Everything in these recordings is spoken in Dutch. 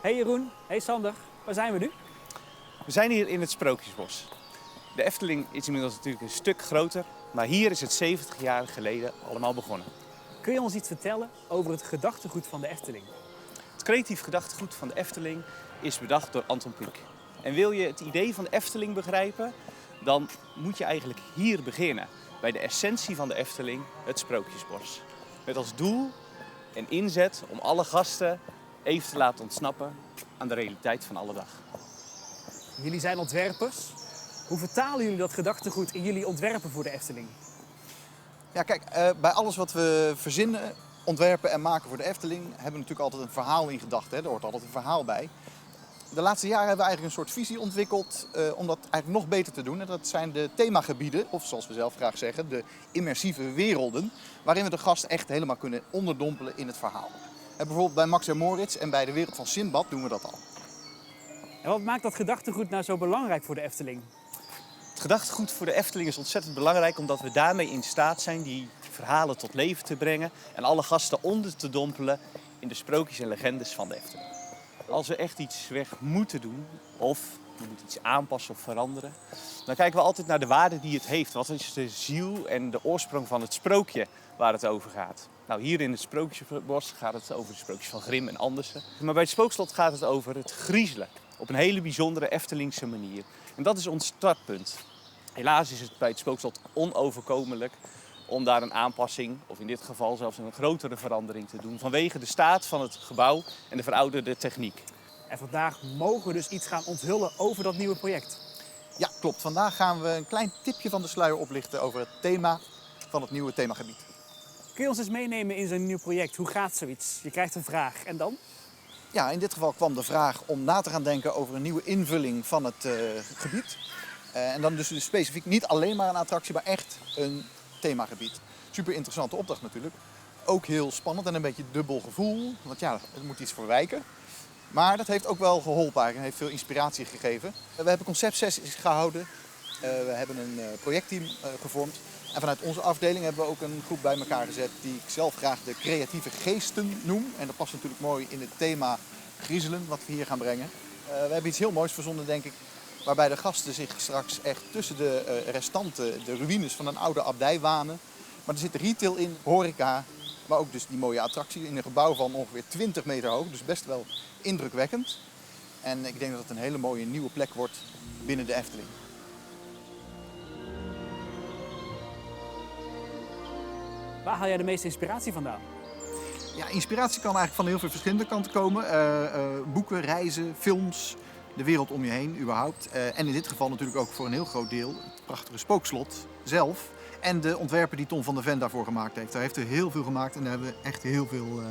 Hey Jeroen, hey Sander, waar zijn we nu? We zijn hier in het Sprookjesbos. De Efteling is inmiddels natuurlijk een stuk groter, maar hier is het 70 jaar geleden allemaal begonnen. Kun je ons iets vertellen over het gedachtegoed van de Efteling? Het creatief gedachtegoed van de Efteling is bedacht door Anton Pieck. En wil je het idee van de Efteling begrijpen, dan moet je eigenlijk hier beginnen. Bij de essentie van de Efteling, het Sprookjesbos. Met als doel en inzet om alle gasten even te laten ontsnappen aan de realiteit van alle dag. Jullie zijn ontwerpers. Hoe vertalen jullie dat gedachtegoed in jullie ontwerpen voor de Efteling? Ja, kijk, bij alles wat we verzinnen, ontwerpen en maken voor de Efteling hebben we natuurlijk altijd een verhaal in gedachten. Er hoort altijd een verhaal bij. De laatste jaren hebben we eigenlijk een soort visie ontwikkeld om dat eigenlijk nog beter te doen. En dat zijn de themagebieden, of zoals we zelf graag zeggen, de immersieve werelden, waarin we de gast echt helemaal kunnen onderdompelen in het verhaal. Bijvoorbeeld bij Max en Moritz en bij de wereld van Sinbad doen we dat al. En wat maakt dat gedachtegoed nou zo belangrijk voor de Efteling? Het gedachtegoed voor de Efteling is ontzettend belangrijk omdat we daarmee in staat zijn die verhalen tot leven te brengen en alle gasten onder te dompelen in de sprookjes en legendes van de Efteling. Als we echt iets weg moeten doen of we moeten iets aanpassen of veranderen, dan kijken we altijd naar de waarde die het heeft. Wat is de ziel en de oorsprong van het sprookje waar het over gaat? Nou, hier in het Sprookjesbos gaat het over de sprookjes van Grimm en Andersen. Maar bij het Spookslot gaat het over het griezelen op een hele bijzondere Eftelingse manier. En dat is ons startpunt. Helaas is het bij het Spookslot onoverkomelijk om daar een aanpassing, of in dit geval zelfs een grotere verandering te doen, vanwege de staat van het gebouw en de verouderde techniek. En vandaag mogen we dus iets gaan onthullen over dat nieuwe project. Ja, klopt. Vandaag gaan we een klein tipje van de sluier oplichten over het thema van het nieuwe themagebied. Kun je ons eens meenemen in zo'n nieuw project? Hoe gaat zoiets? Je krijgt een vraag en dan? Ja, in dit geval kwam de vraag om na te gaan denken over een nieuwe invulling van het gebied. En dan dus specifiek niet alleen maar een attractie, maar echt een themagebied. Super interessante opdracht natuurlijk. Ook heel spannend en een beetje dubbel gevoel. Want ja, er moet iets voor wijken. Maar dat heeft ook wel geholpen en heeft veel inspiratie gegeven. We hebben conceptsessies gehouden. We hebben een projectteam gevormd. En vanuit onze afdeling hebben we ook een groep bij elkaar gezet die ik zelf graag de creatieve geesten noem. En dat past natuurlijk mooi in het thema griezelen wat we hier gaan brengen. We hebben iets heel moois verzonnen, denk ik. Waarbij de gasten zich straks echt tussen de restanten, de ruïnes van een oude abdij wanen. Maar er zit retail in, horeca, maar ook dus die mooie attractie in een gebouw van ongeveer 20 meter hoog. Dus best wel indrukwekkend. En ik denk dat het een hele mooie nieuwe plek wordt binnen de Efteling. Waar haal jij de meeste inspiratie vandaan? Ja, inspiratie kan eigenlijk van heel veel verschillende kanten komen. Boeken, reizen, films, de wereld om je heen überhaupt. En in dit geval natuurlijk ook voor een heel groot deel het prachtige Spookslot zelf. En de ontwerpen die Tom van der Ven daarvoor gemaakt heeft. Daar heeft hij heel veel gemaakt en daar hebben we echt heel veel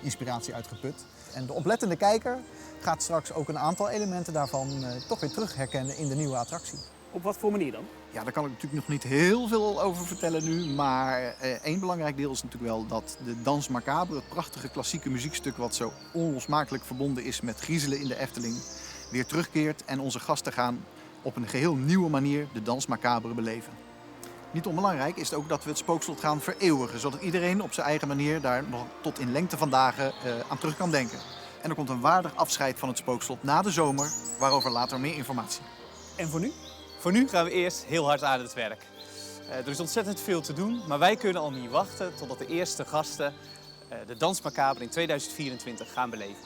inspiratie uit geput. En de oplettende kijker gaat straks ook een aantal elementen daarvan toch weer terug herkennen in de nieuwe attractie. Op wat voor manier dan? Ja, daar kan ik natuurlijk nog niet heel veel over vertellen nu. Maar één belangrijk deel is natuurlijk wel dat de Danse Macabre, het prachtige klassieke muziekstuk wat zo onlosmakelijk verbonden is met griezelen in de Efteling, weer terugkeert en onze gasten gaan op een geheel nieuwe manier de Danse Macabre beleven. Niet onbelangrijk is het ook dat we het Spookslot gaan vereeuwigen, zodat iedereen op zijn eigen manier daar nog tot in lengte van dagen aan terug kan denken. En er komt een waardig afscheid van het Spookslot na de zomer, waarover later meer informatie. En voor nu? Voor nu gaan we eerst heel hard aan het werk. Er is ontzettend veel te doen, maar wij kunnen al niet wachten totdat de eerste gasten de Danse Macabre in 2024 gaan beleven.